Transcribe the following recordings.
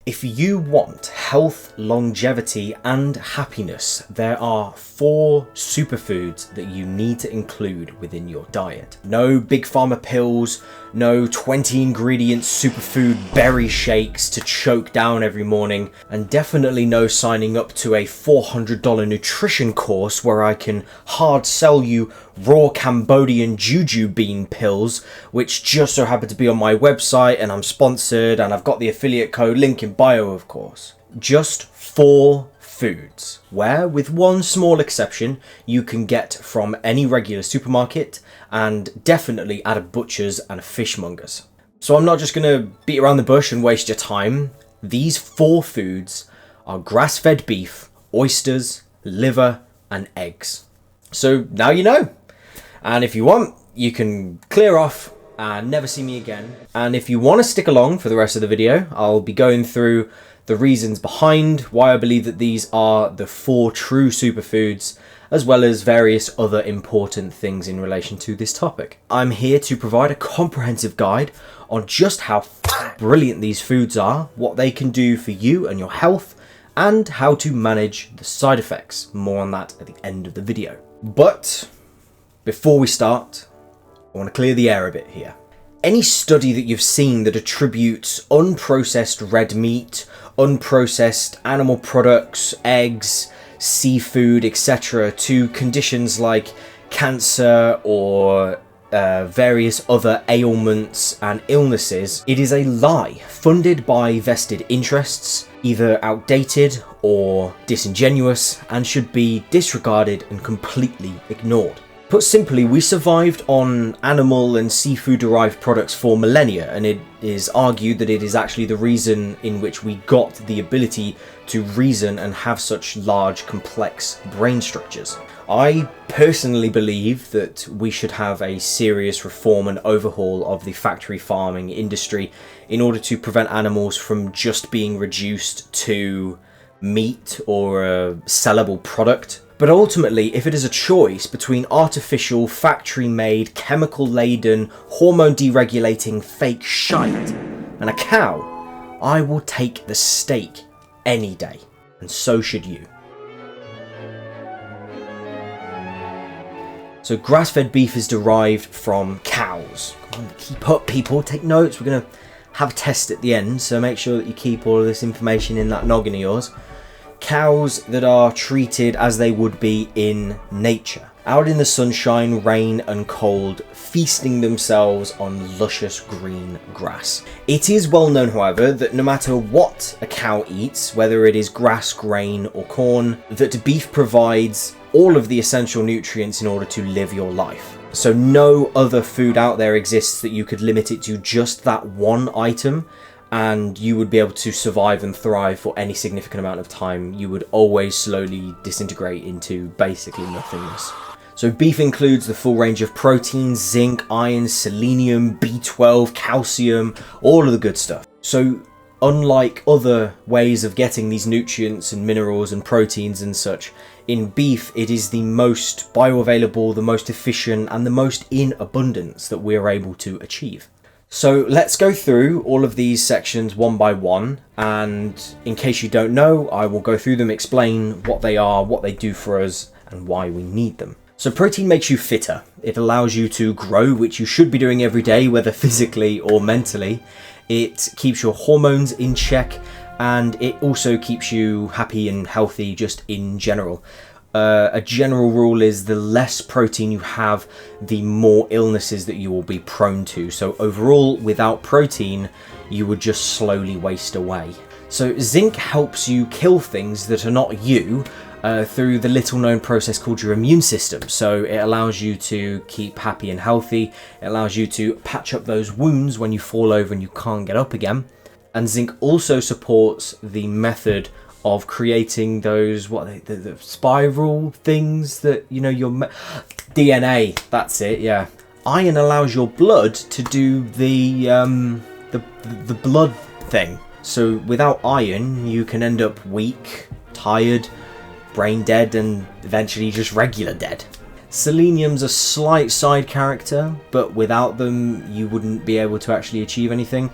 If you want health, longevity and happiness, there are 4 superfoods that you need to include within your diet. No big pharma pills, no 20 ingredient superfood berry shakes to choke down every morning, and definitely no signing up to a $400 nutrition course where I can hard sell you raw Cambodian juju bean pills, which just so happen to be on my website, and I'm sponsored and I've got the affiliate code link in bio, of course. Just 4 foods, where with one small exception you can get from any regular supermarket and definitely at a butcher's and a fishmonger's. So I'm not just going to beat around the bush and waste your time. These 4 foods are grass-fed beef, oysters, liver and eggs. So now you know. And if you want, you can clear off and never see me again. And if you want to stick along for the rest of the video, I'll be going through the reasons behind why I believe that these are the 4 true superfoods, as well as various other important things in relation to this topic. I'm here to provide a comprehensive guide on just how brilliant these foods are, what they can do for you and your health, and how to manage the side effects. More on that at the end of the video. But before we start, I want to clear the air a bit here. Any study that you've seen that attributes unprocessed red meat, unprocessed animal products, eggs, seafood, etc. to conditions like cancer or various other ailments and illnesses, it is a lie funded by vested interests, either outdated or disingenuous, and should be disregarded and completely ignored. Put simply, we survived on animal and seafood derived products for millennia, and it is argued that it is actually the reason in which we got the ability to reason and have such large, complex brain structures. I personally believe that we should have a serious reform and overhaul of the factory farming industry in order to prevent animals from just being reduced to meat or a sellable product. But ultimately, if it is a choice between artificial, factory-made, chemical-laden, hormone-deregulating fake shite and a cow, I will take the steak any day, and so should you. So grass-fed beef is derived from cows. Come on, keep up, people, take notes. We're going to have a test at the end, so make sure that you keep all of this information in that noggin of yours. Cows that are treated as they would be in nature, out in the sunshine, rain and cold, feasting themselves on luscious green grass. It is well known, however, that no matter what a cow eats, whether it is grass, grain or corn, that beef provides all of the essential nutrients in order to live your life. So no other food out there exists that you could limit it to just that one item and you would be able to survive and thrive for any significant amount of time. You would always slowly disintegrate into basically nothingness. So beef includes the full range of proteins, zinc, iron, selenium, B12, calcium, all of the good stuff. So unlike other ways of getting these nutrients and minerals and proteins and such, in beef it is the most bioavailable, the most efficient and the most in abundance that we are able to achieve. So let's go through all of these sections one by one, and in case you don't know, I will go through them, explain what they are, what they do for us and why we need them. So protein makes you fitter. It allows you to grow, which you should be doing every day, whether physically or mentally. It keeps your hormones in check, and it also keeps you happy and healthy just in general. A general rule is the less protein you have, the more illnesses that you will be prone to. So overall, without protein, you would just slowly waste away. So zinc helps you kill things that are not you through the little known process called your immune system. So it allows you to keep happy and healthy. It allows you to patch up those wounds when you fall over and you can't get up again. And zinc also supports the method of creating those, the spiral things that, you know, your DNA, that's it, yeah. Iron allows your blood to do the blood thing. So without iron, you can end up weak, tired, brain dead, and eventually just regular dead. Selenium's a slight side character, but without them, you wouldn't be able to actually achieve anything.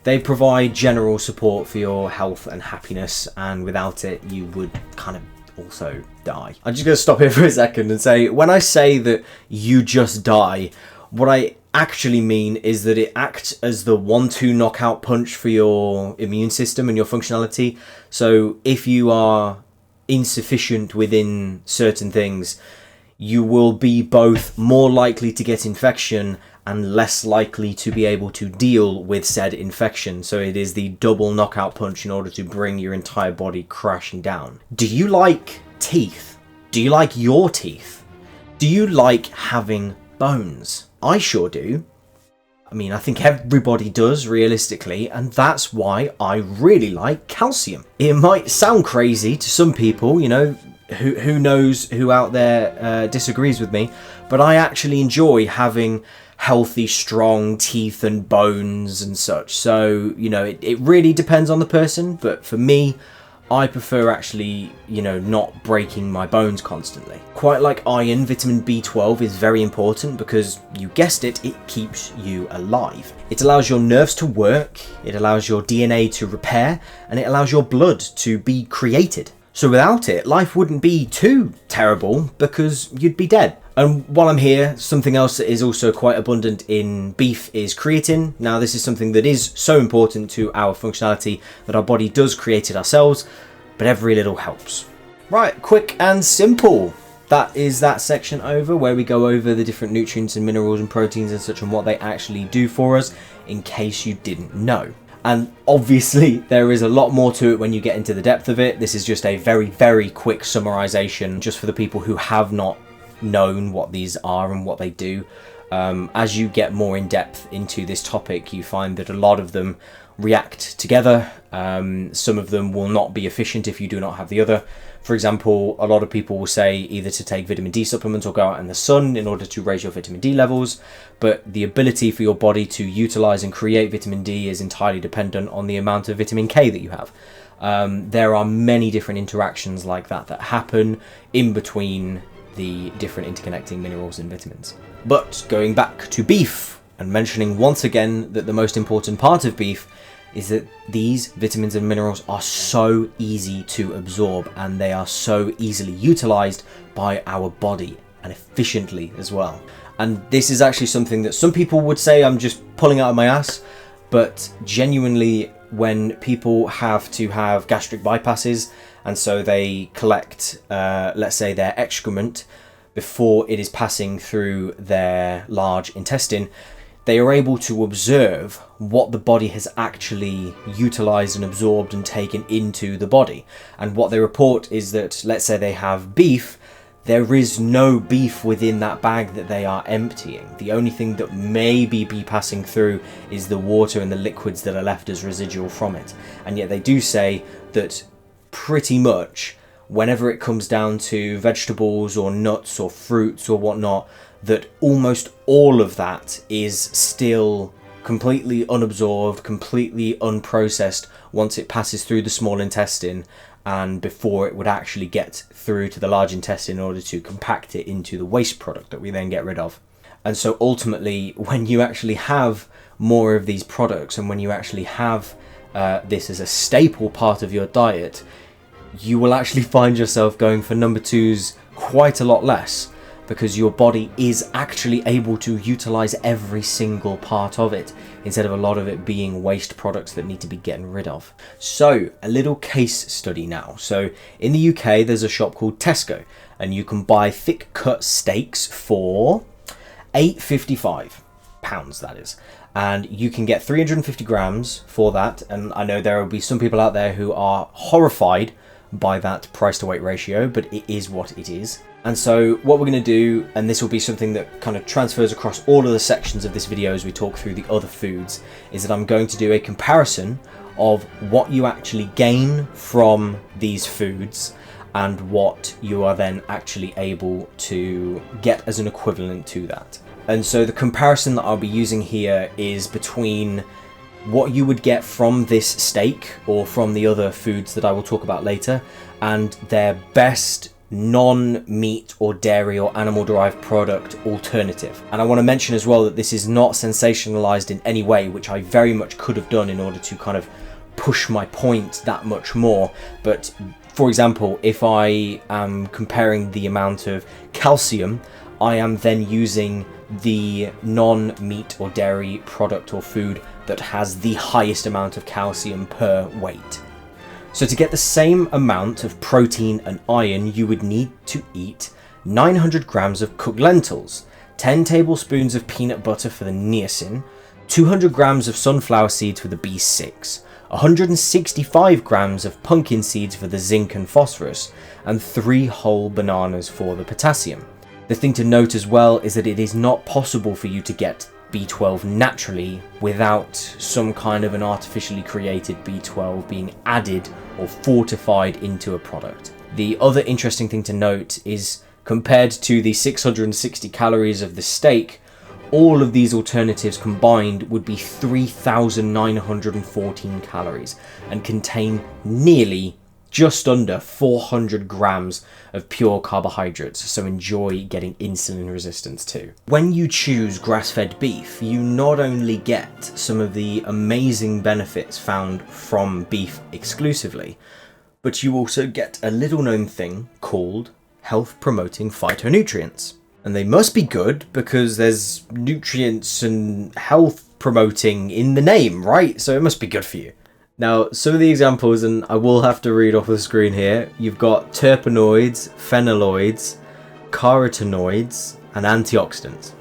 They provide general support for your health and happiness, and without it, you would kind of also die. I'm just going to stop here for a second and say, when I say that you just die, what I actually mean is that it acts as the 1-2 knockout punch for your immune system and your functionality. So if you are insufficient within certain things, you will be both more likely to get infection and less likely to be able to deal with said infection. So it is the double knockout punch in order to bring your entire body crashing down. Do you like teeth? Do you like your teeth? Do you like having bones? I sure do. I mean, I think everybody does, realistically, and that's why I really like calcium. It might sound crazy to some people, you know, who knows who out there disagrees with me, but I actually enjoy having healthy, strong teeth and bones and such. So, you know, it really depends on the person, but for me, I prefer actually, you know, not breaking my bones constantly. Quite like iron, vitamin B12 is very important because, you guessed it, it keeps you alive. It allows your nerves to work, it allows your DNA to repair, and it allows your blood to be created. So without it, life wouldn't be too terrible because you'd be dead. And while I'm here, something else that is also quite abundant in beef is creatine. Now, this is something that is so important to our functionality that our body does create it ourselves, but every little helps. Right, quick and simple. That is that section over where we go over the different nutrients and minerals and proteins and such and what they actually do for us, in case you didn't know. And obviously there is a lot more to it when you get into the depth of it. This is just a very, very quick summarization just for the people who have not known what these are and what they do. As you get more in depth into this topic, you find that a lot of them react together. Some of them will not be efficient if you do not have the other. For example, a lot of people will say either to take vitamin D supplements or go out in the sun in order to raise your vitamin D levels, but the ability for your body to utilize and create vitamin D is entirely dependent on the amount of vitamin K that you have. There are many different interactions like that happen in between the different interconnecting minerals and vitamins. But going back to beef and mentioning once again that the most important part of beef is that these vitamins and minerals are so easy to absorb and they are so easily utilized by our body and efficiently as well. And this is actually something that some people would say I'm just pulling out of my ass, but genuinely when people have to have gastric bypasses and so they collect, let's say, their excrement before it is passing through their large intestine, they are able to observe what the body has actually utilized and absorbed and taken into the body. And what they report is that, let's say they have beef, there is no beef within that bag that they are emptying. The only thing that maybe be passing through is the water and the liquids that are left as residual from it. And yet they do say that pretty much whenever it comes down to vegetables or nuts or fruits or whatnot, that almost all of that is still completely unabsorbed, completely unprocessed once it passes through the small intestine and before it would actually get through to the large intestine in order to compact it into the waste product that we then get rid of. And so ultimately, when you actually have more of these products and when you actually have this as a staple part of your diet, you will actually find yourself going for number twos quite a lot less, because your body is actually able to utilize every single part of it instead of a lot of it being waste products that need to be getting rid of. So a little case study now. So in the UK there's a shop called Tesco and you can buy thick cut steaks for £8.55, that is, and you can get 350 grams for that. And I know there will be some people out there who are horrified by that price to weight ratio, but it is what it is. And so what we're going to do, and this will be something that kind of transfers across all of the sections of this video as we talk through the other foods, is that I'm going to do a comparison of what you actually gain from these foods and what you are then actually able to get as an equivalent to that. And so the comparison that I'll be using here is between what you would get from this steak or from the other foods that I will talk about later and their best non-meat or dairy or animal-derived product alternative. And I want to mention as well that this is not sensationalized in any way, which I very much could have done in order to kind of push my point that much more. But for example, if I am comparing the amount of calcium, I am then using the non-meat or dairy product or food that has the highest amount of calcium per weight. So to get the same amount of protein and iron, you would need to eat 900 grams of cooked lentils, 10 tablespoons of peanut butter for the niacin, 200 grams of sunflower seeds for the B6, 165 grams of pumpkin seeds for the zinc and phosphorus, and 3 whole bananas for the potassium. The thing to note as well is that it is not possible for you to get B12 naturally without some kind of an artificially created B12 being added or fortified into a product. The other interesting thing to note is, compared to the 660 calories of the steak, all of these alternatives combined would be 3,914 calories and contain nearly just under 400 grams of pure carbohydrates, so enjoy getting insulin resistance too. When you choose grass-fed beef, you not only get some of the amazing benefits found from beef exclusively, but you also get a little known thing called health-promoting phytonutrients. And they must be good because there's nutrients and health promoting in the name, right? So it must be good for you. Now, some of the examples, and I will have to read off the screen here, you've got terpenoids, phenoloids, carotenoids, and antioxidants.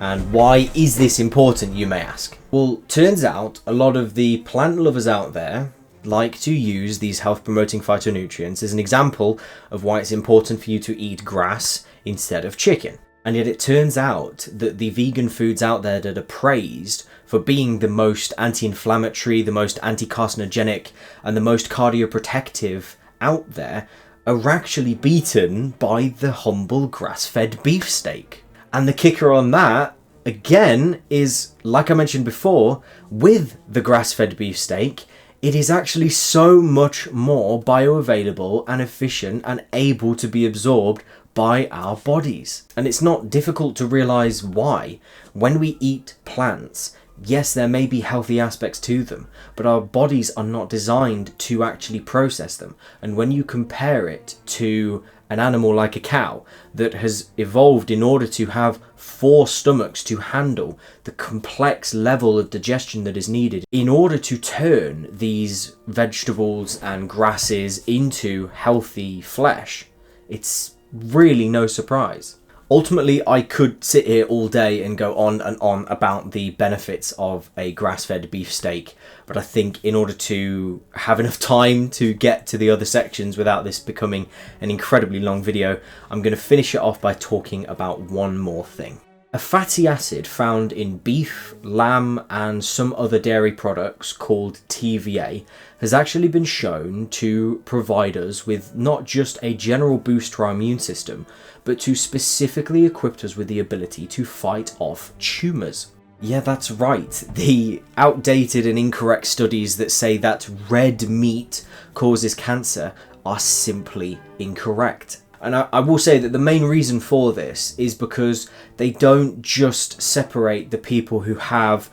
And why is this important, you may ask? Well, turns out a lot of the plant lovers out there like to use these health-promoting phytonutrients as an example of why it's important for you to eat grass instead of chicken. And yet it turns out that the vegan foods out there that are praised for being the most anti-inflammatory, the most anti-carcinogenic, and the most cardioprotective out there are actually beaten by the humble grass-fed beefsteak. And the kicker on that, again, is, like I mentioned before, with the grass-fed beefsteak, it is actually so much more bioavailable and efficient and able to be absorbed by our bodies. And it's not difficult to realize why. When we eat plants, yes, there may be healthy aspects to them, but our bodies are not designed to actually process them. And when you compare it to an animal like a cow that has evolved in order to have 4 stomachs to handle the complex level of digestion that is needed in order to turn these vegetables and grasses into healthy flesh, it's really no surprise. Ultimately, I could sit here all day and go on and on about the benefits of a grass-fed beefsteak, but I think in order to have enough time to get to the other sections without this becoming an incredibly long video, I'm going to finish it off by talking about one more thing. A fatty acid found in beef, lamb, and some other dairy products called TVA has actually been shown to provide us with not just a general boost to our immune system, but to specifically equip us with the ability to fight off tumours. Yeah, that's right. The outdated and incorrect studies that say that red meat causes cancer are simply incorrect. And I will say that the main reason for this is because they don't just separate the people who have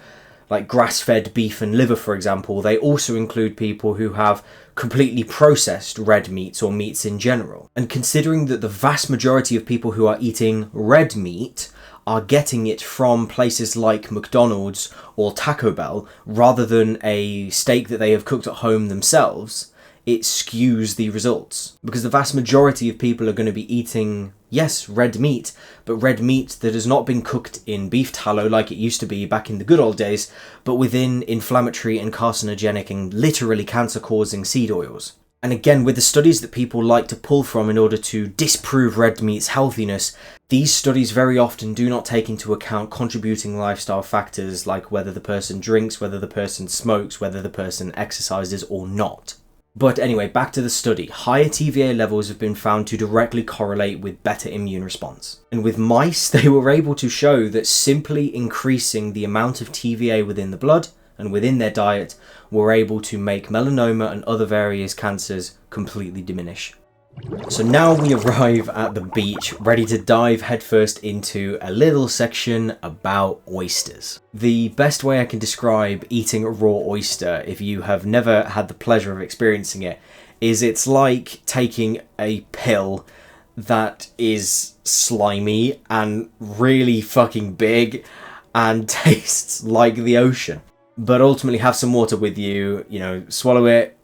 like grass-fed beef and liver, for example. They also include people who have completely processed red meats or meats in general. And considering that the vast majority of people who are eating red meat are getting it from places like McDonald's or Taco Bell rather than a steak that they have cooked at home themselves, it skews the results. Because the vast majority of people are going to be eating, yes, red meat, but red meat that has not been cooked in beef tallow like it used to be back in the good old days, but within inflammatory and carcinogenic and literally cancer-causing seed oils. And again, with the studies that people like to pull from in order to disprove red meat's healthiness, these studies very often do not take into account contributing lifestyle factors like whether the person drinks, whether the person smokes, whether the person exercises or not. But anyway, back to the study. Higher TVA levels have been found to directly correlate with better immune response. And with mice, they were able to show that simply increasing the amount of TVA within the blood and within their diet were able to make melanoma and other various cancers completely diminish. So now we arrive at the beach, ready to dive headfirst into a little section about oysters. The best way I can describe eating a raw oyster, if you have never had the pleasure of experiencing it, is it's like taking a pill that is slimy and really fucking big and tastes like the ocean. But ultimately have some water with you, you know, swallow it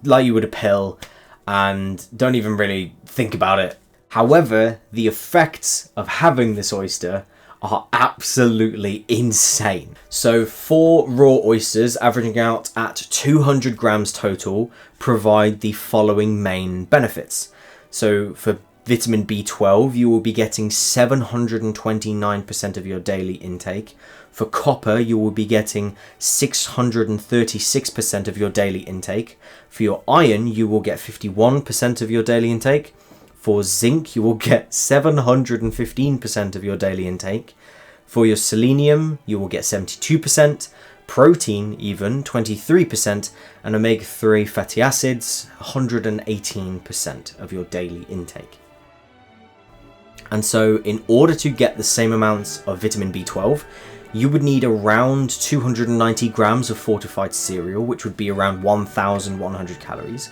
like you would a pill, and don't even really think about it. However, the effects of having this oyster are absolutely insane. So 4 raw oysters, averaging out at 200 grams total, provide the following main benefits. So for vitamin B12, you will be getting 729% of your daily intake. For copper, you will be getting 636% of your daily intake. For your iron, you will get 51% of your daily intake. For zinc, you will get 715% of your daily intake. For your selenium, you will get 72%. Protein, even 23%. And omega-3 fatty acids, 118% of your daily intake. And so in order to get the same amounts of vitamin B12, you would need around 290 grams of fortified cereal, which would be around 1,100 calories.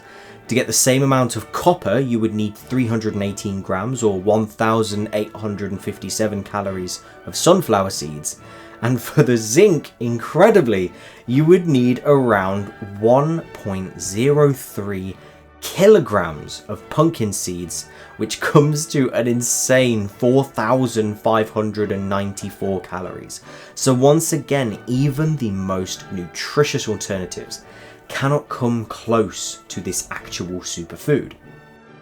To get the same amount of copper, you would need 318 grams or 1,857 calories of sunflower seeds. And for the zinc, incredibly, you would need around 1.03 kilograms of pumpkin seeds, which comes to an insane 4,594 calories. So once again, even the most nutritious alternatives cannot come close to this actual superfood.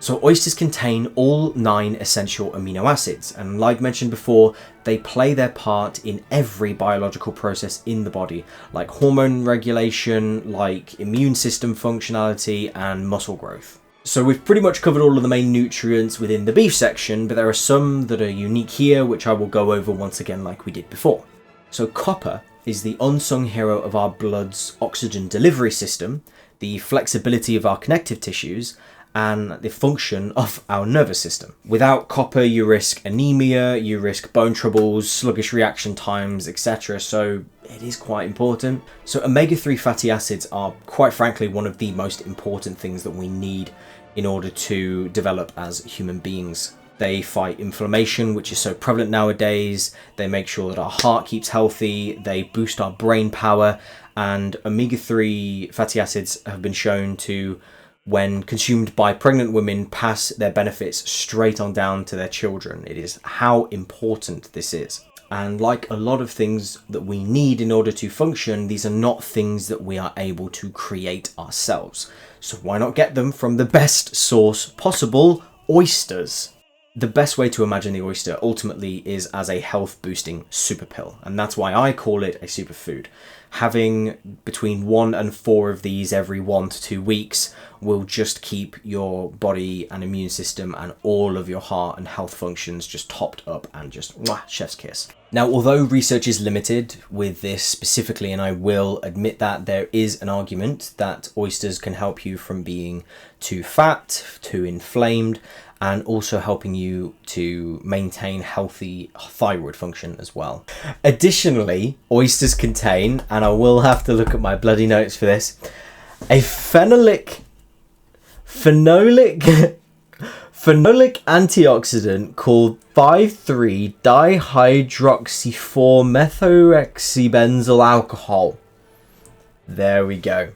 So oysters contain all 9 essential amino acids, and like mentioned before, they play their part in every biological process in the body, like hormone regulation, like immune system functionality, and muscle growth. So we've pretty much covered all of the main nutrients within the beef section, but there are some that are unique here, which I will go over once again like we did before. So copper is the unsung hero of our blood's oxygen delivery system, the flexibility of our connective tissues, and the function of our nervous system. Without copper, you risk anemia, you risk bone troubles, sluggish reaction times, etc. So it is quite important. So omega-3 fatty acids are, quite frankly, one of the most important things that we need in order to develop as human beings. They fight inflammation, which is so prevalent nowadays. They make sure that our heart keeps healthy. They boost our brain power. And omega-3 fatty acids have been shown to, when consumed by pregnant women, pass their benefits straight on down to their children. It is how important this is. And like a lot of things that we need in order to function, these are not things that we are able to create ourselves. So why not get them from the best source possible, oysters? The best way to imagine the oyster ultimately is as a health boosting super pill, and that's why I call it a superfood. Having between 1 and 4 of these every 1 to 2 weeks will just keep your body and immune system and all of your heart and health functions just topped up and just mwah, chef's kiss. Now, although research is limited with this specifically, and I will admit that there is an argument that oysters can help you from being too fat, too inflamed, and also helping you to maintain healthy thyroid function as well. Additionally, oysters contain, and I will have to look at my bloody notes for this, a phenolic antioxidant called 5,3-dihydroxy-4-methoxybenzyl alcohol. There we go.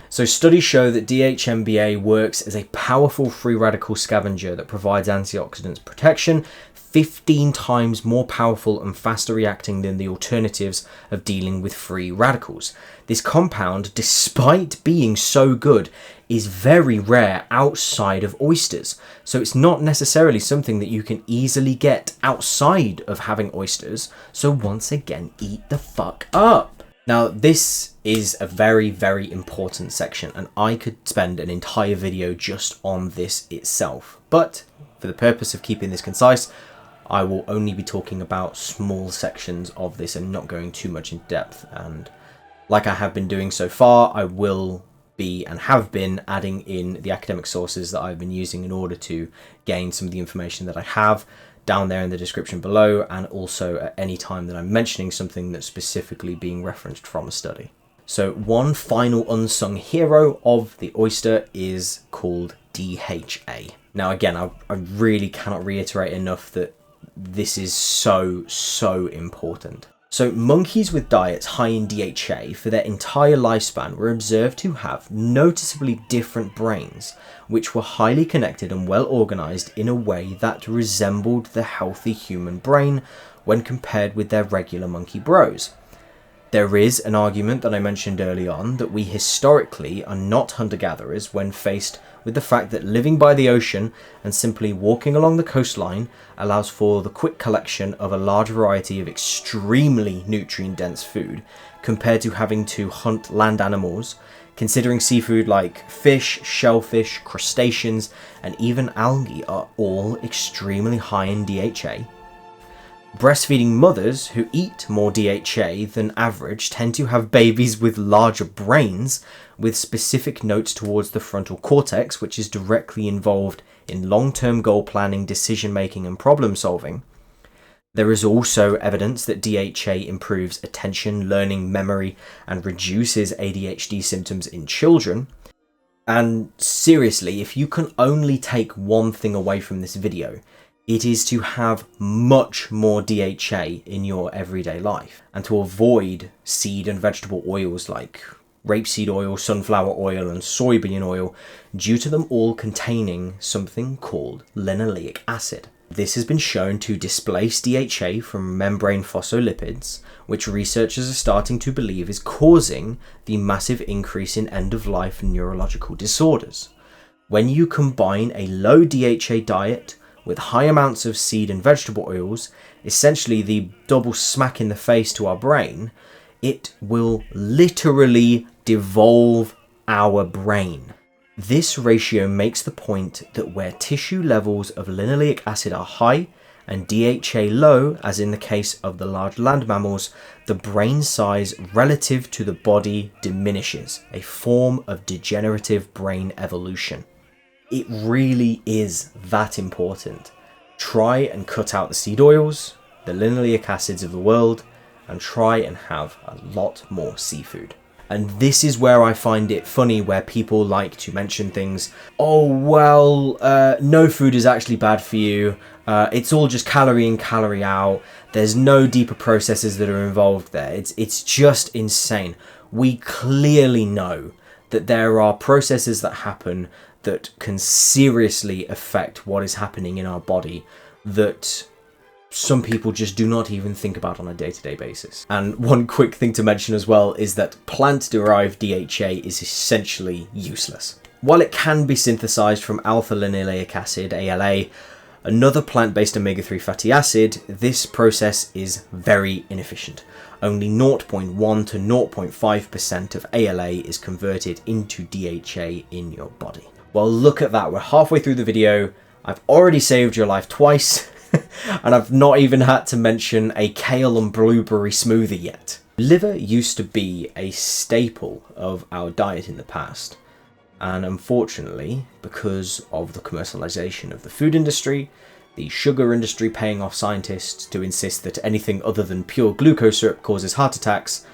So studies show that DHMBA works as a powerful free radical scavenger that provides antioxidants protection, 15 times more powerful and faster reacting than the alternatives of dealing with free radicals. This compound, despite being so good, is very rare outside of oysters. So it's not necessarily something that you can easily get outside of having oysters. So once again, eat the fuck up. Now, this is a very, very important section, and I could spend an entire video just on this itself. But for the purpose of keeping this concise, I will only be talking about small sections of this and not going too much in depth. And like I have been doing so far, I will be and have been adding in the academic sources that I've been using in order to gain some of the information that I have down there in the description below, and also at any time that I'm mentioning something that's specifically being referenced from a study. So one final unsung hero of the oyster is called DHA. Now again, I really cannot reiterate enough that this is so important. So monkeys with diets high in DHA for their entire lifespan were observed to have noticeably different brains, which were highly connected and well organized in a way that resembled the healthy human brain when compared with their regular monkey bros. There is an argument that I mentioned early on that we historically are not hunter-gatherers when faced with the fact that living by the ocean and simply walking along the coastline allows for the quick collection of a large variety of extremely nutrient-dense food compared to having to hunt land animals, considering seafood like fish, shellfish, crustaceans, and even algae are all extremely high in DHA. Breastfeeding mothers who eat more DHA than average tend to have babies with larger brains, with specific notes towards the frontal cortex, which is directly involved in long-term goal planning, decision-making, and problem-solving. There is also evidence that DHA improves attention, learning, memory, and reduces ADHD symptoms in children. And seriously, if you can only take one thing away from this video, it is to have much more DHA in your everyday life and to avoid seed and vegetable oils like rapeseed oil, sunflower oil, and soybean oil due to them all containing something called linoleic acid. This has been shown to displace DHA from membrane phospholipids, which researchers are starting to believe is causing the massive increase in end-of-life neurological disorders. When you combine a low DHA diet with high amounts of seed and vegetable oils, essentially the double smack in the face to our brain, it will literally devolve our brain. This ratio makes the point that where tissue levels of linoleic acid are high and DHA low, as in the case of the large land mammals, the brain size relative to the body diminishes, a form of degenerative brain evolution. It really is that important. Try and cut out the seed oils, the linoleic acids of the world, and try and have a lot more seafood. And this is where I find it funny where people like to mention things, oh well, no food is actually bad for you, it's all just calorie in, calorie out, there's no deeper processes that are involved there, it's just insane. We clearly know that there are processes that happen that can seriously affect what is happening in our body that some people just do not even think about on a day-to-day basis. And one quick thing to mention as well is that plant-derived DHA is essentially useless. While it can be synthesized from alpha-linoleic acid, ALA, another plant-based omega-3 fatty acid, this process is very inefficient. Only 0.1 to 0.5% of ALA is converted into DHA in your body. Well, look at that, we're halfway through the video, I've already saved your life twice, and I've not even had to mention a kale and blueberry smoothie yet. Liver used to be a staple of our diet in the past, and unfortunately, because of the commercialization of the food industry, the sugar industry paying off scientists to insist that anything other than pure glucose syrup causes heart attacks,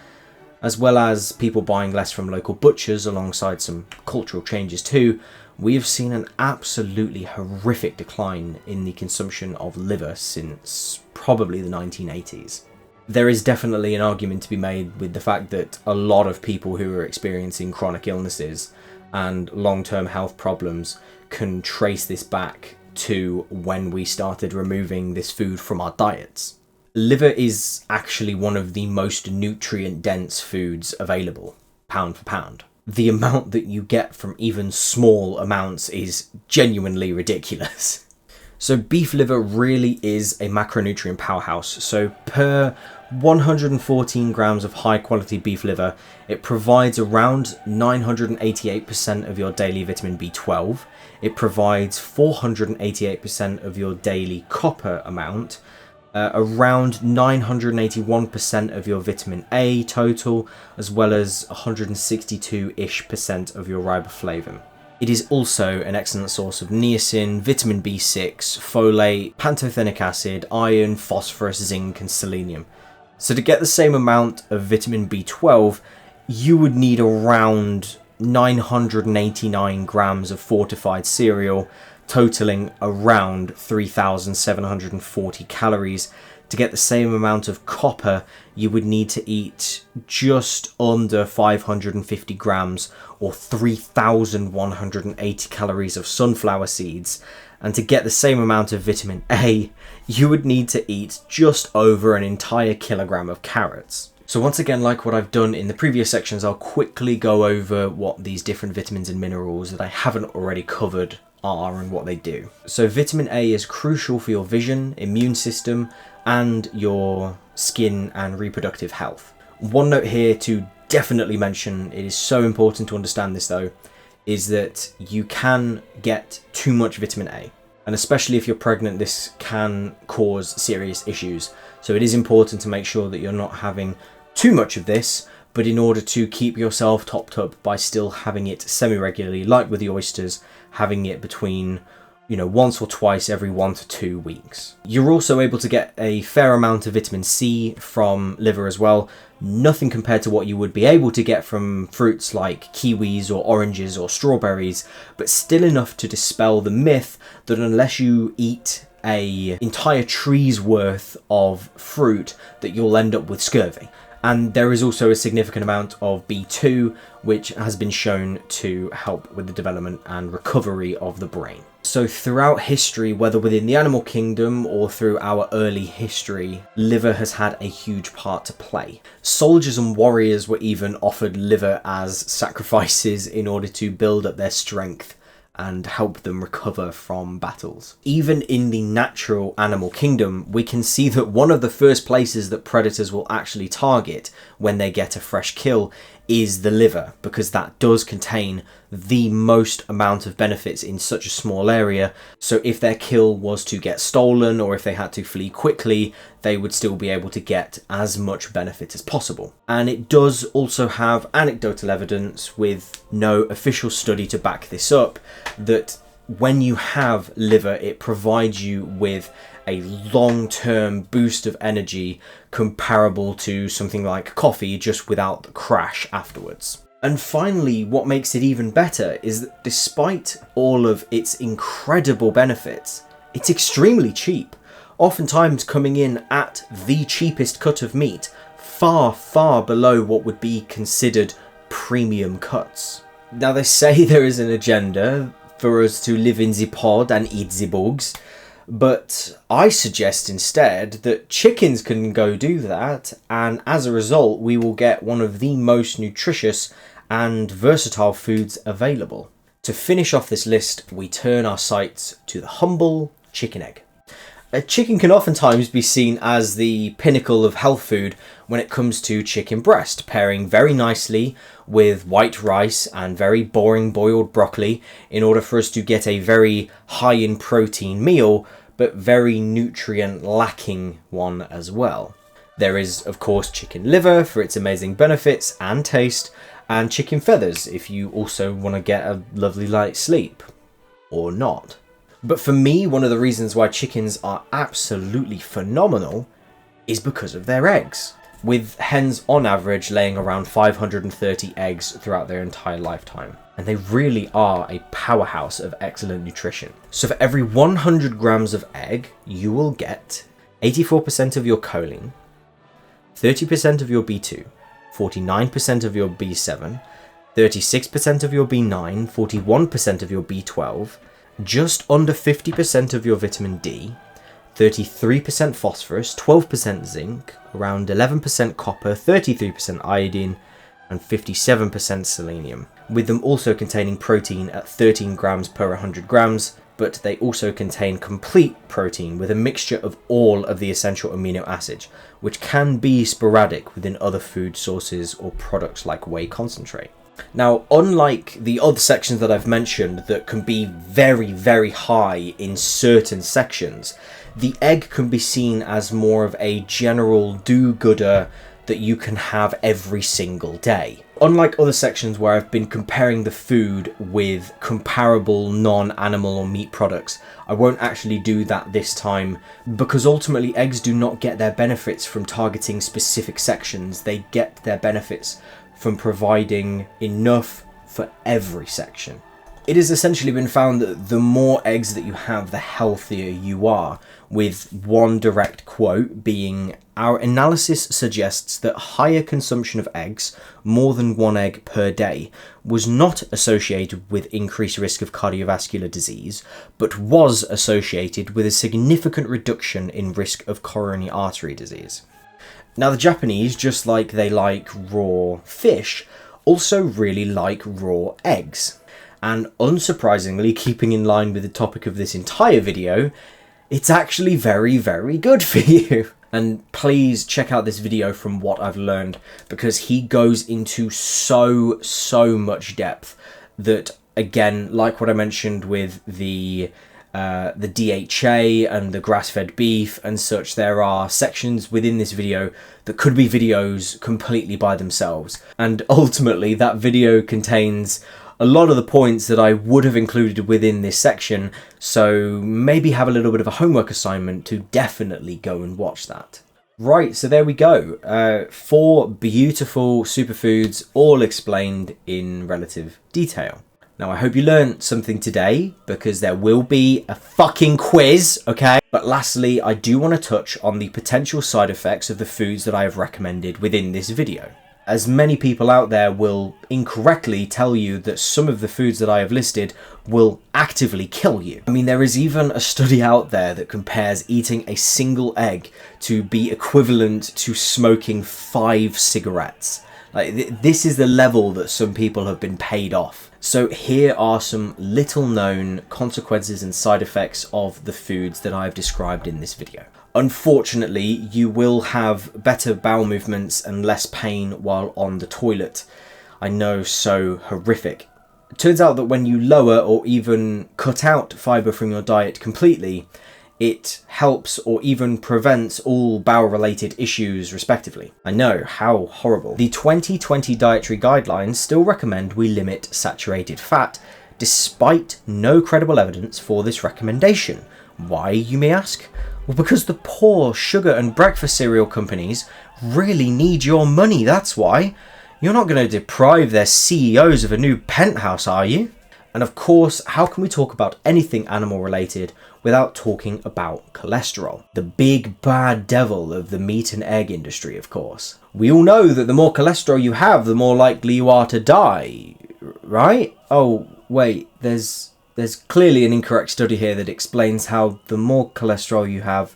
as well as people buying less from local butchers alongside some cultural changes too, we have seen an absolutely horrific decline in the consumption of liver since probably the 1980s. There is definitely an argument to be made with the fact that a lot of people who are experiencing chronic illnesses and long-term health problems can trace this back to when we started removing this food from our diets. Liver is actually one of the most nutrient-dense foods available, pound for pound. The amount that you get from even small amounts is genuinely ridiculous. So beef liver really is a macronutrient powerhouse. So per 114 grams of high quality beef liver, it provides around 988% of your daily vitamin B12. It provides 488% of your daily copper amount, around 981% of your vitamin A total, as well as 162-ish% of your riboflavin. It is also an excellent source of niacin, vitamin B6, folate, pantothenic acid, iron, phosphorus, zinc, and selenium. So to get the same amount of vitamin B12, you would need around 989 grams of fortified cereal, totaling around 3,740 calories. To get the same amount of copper, you would need to eat just under 550 grams or 3,180 calories of sunflower seeds. And to get the same amount of vitamin A, you would need to eat just over an entire kilogram of carrots. So once again, like what I've done in the previous sections, I'll quickly go over what these different vitamins and minerals that I haven't already covered are and what they do. So vitamin A is crucial for your vision, immune system, and your skin and reproductive health. One note here to definitely mention, it is so important to understand this though, is that you can get too much vitamin A. And especially if you're pregnant, this can cause serious issues. So it is important to make sure that you're not having too much of this, but in order to keep yourself topped up by still having it semi-regularly, like with the oysters, having it between, once or twice every 1 to 2 weeks. You're also able to get a fair amount of vitamin C from liver as well. Nothing compared to what you would be able to get from fruits like kiwis or oranges or strawberries, but still enough to dispel the myth that unless you eat an entire tree's worth of fruit, that you'll end up with scurvy. And there is also a significant amount of B2, which has been shown to help with the development and recovery of the brain. So throughout history, whether within the animal kingdom or through our early history, liver has had a huge part to play. Soldiers and warriors were even offered liver as sacrifices in order to build up their strength and help them recover from battles. Even in the natural animal kingdom, we can see that one of the first places that predators will actually target when they get a fresh kill is the liver, because that does contain the most amount of benefits in such a small area. So if their kill was to get stolen or if they had to flee quickly, they would still be able to get as much benefit as possible. And it does also have anecdotal evidence, with no official study to back this up, that when you have liver, it provides you with a long-term boost of energy comparable to something like coffee, just without the crash afterwards. And finally, what makes it even better is that despite all of its incredible benefits, it's extremely cheap, oftentimes coming in at the cheapest cut of meat, far, far below what would be considered premium cuts. Now, they say there is an agenda for us to live in the pod and eat the bugs, but I suggest instead that chickens can go do that, and as a result we will get one of the most nutritious and versatile foods available. To finish off this list, we turn our sights to the humble chicken egg. A chicken can oftentimes be seen as the pinnacle of health food when it comes to chicken breast, pairing very nicely with white rice and very boring boiled broccoli in order for us to get a very high in protein meal, but very nutrient lacking one as well. There is, of course, chicken liver for its amazing benefits and taste, and chicken feathers if you also want to get a lovely light sleep. Or not. But for me, one of the reasons why chickens are absolutely phenomenal is because of their eggs, with hens on average laying around 530 eggs throughout their entire lifetime. And they really are a powerhouse of excellent nutrition. So for every 100 grams of egg, you will get 84% of your choline, 30% of your B2, 49% of your B7, 36% of your B9, 41% of your B12, just under 50% of your vitamin D, 33% phosphorus, 12% zinc, around 11% copper, 33% iodine, and 57% selenium, with them also containing protein at 13 grams per 100 grams, but they also contain complete protein with a mixture of all of the essential amino acids, which can be sporadic within other food sources or products like whey concentrate. Now, unlike the other sections that I've mentioned that can be very, very high in certain sections, the egg can be seen as more of a general do-gooder that you can have every single day. Unlike other sections where I've been comparing the food with comparable non-animal or meat products, I won't actually do that this time, because ultimately eggs do not get their benefits from targeting specific sections. They get their benefits from providing enough for every section. It has essentially been found that the more eggs that you have, the healthier you are, with one direct quote being, "Our analysis suggests that higher consumption of eggs, more than one egg per day, was not associated with increased risk of cardiovascular disease, but was associated with a significant reduction in risk of coronary artery disease." Now, the Japanese, just like they like raw fish, also really like raw eggs. And unsurprisingly, keeping in line with the topic of this entire video, it's actually very, very good for you. And please check out this video from what I've learned, because he goes into so much depth that, again, like what I mentioned with the DHA and the grass-fed beef and such, there are sections within this video that could be videos completely by themselves. And ultimately, that video contains a lot of the points that I would have included within this section, so maybe have a little bit of a homework assignment to definitely go and watch that. Right, so there we go. 4 beautiful superfoods, all explained in relative detail. Now, I hope you learned something today, because there will be a fucking quiz, okay? But lastly, I do want to touch on the potential side effects of the foods that I have recommended within this video. As many people out there will incorrectly tell you that some of the foods that I have listed will actively kill you. I mean, there is even a study out there that compares eating a single egg to be equivalent to smoking 5 cigarettes. Like, this is the level that some people have been paid off. So here are some little known consequences and side effects of the foods that I've described in this video. Unfortunately, you will have better bowel movements and less pain while on the toilet. I know, so horrific. It turns out that when you lower or even cut out fibre from your diet completely, it helps or even prevents all bowel-related issues, respectively. I know, how horrible. The 2020 dietary guidelines still recommend we limit saturated fat, despite no credible evidence for this recommendation. Why, you may ask? Well, because the poor sugar and breakfast cereal companies really need your money, that's why. You're not going to deprive their CEOs of a new penthouse, are you? And of course, how can we talk about anything animal related without talking about cholesterol? The big bad devil of the meat and egg industry, of course. We all know that the more cholesterol you have, the more likely you are to die, right? Oh, wait, there's clearly an incorrect study here that explains how the more cholesterol you have,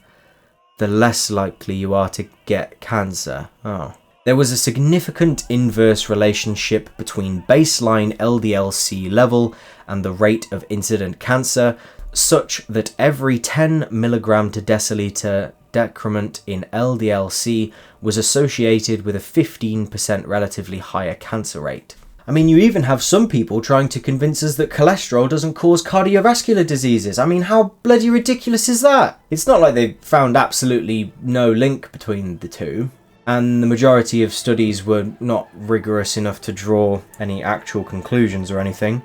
the less likely you are to get cancer. Oh. There was a significant inverse relationship between baseline LDL-C level and the rate of incident cancer, such that every 10 milligram to deciliter decrement in LDL-C was associated with a 15% relatively higher cancer rate. I mean, you even have some people trying to convince us that cholesterol doesn't cause cardiovascular diseases. I mean, how bloody ridiculous is that? It's not like they've found absolutely no link between the two. And the majority of studies were not rigorous enough to draw any actual conclusions or anything.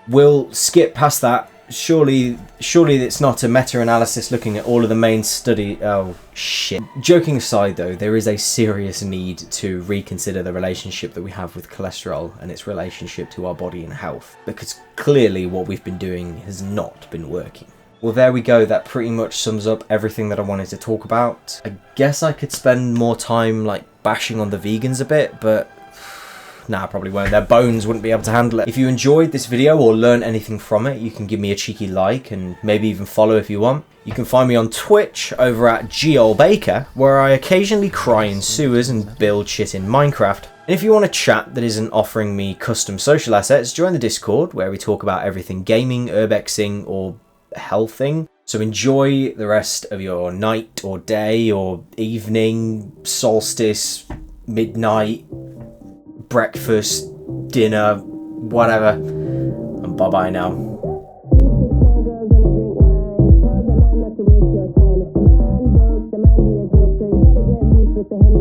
We'll skip past that. Surely it's not a meta-analysis looking at all of the main study. Oh, shit. Joking aside though, there is a serious need to reconsider the relationship that we have with cholesterol and its relationship to our body and health, because clearly what we've been doing has not been working. Well, there we go. That pretty much sums up everything that I wanted to talk about. I guess I could spend more time like bashing on the vegans a bit, but nah, I probably won't. Their bones wouldn't be able to handle it. If you enjoyed this video or learned anything from it, you can give me a cheeky like and maybe even follow if you want. You can find me on Twitch over at GOLBaker, where I occasionally cry in sewers and build shit in Minecraft. And if you want a chat that isn't offering me custom social assets, join the Discord, where we talk about everything gaming, urbexing, or healthing. So enjoy the rest of your night or day or evening, solstice, midnight, breakfast, dinner, whatever. And bye-bye now. The man, he a joke, so you gotta get loose with the Henny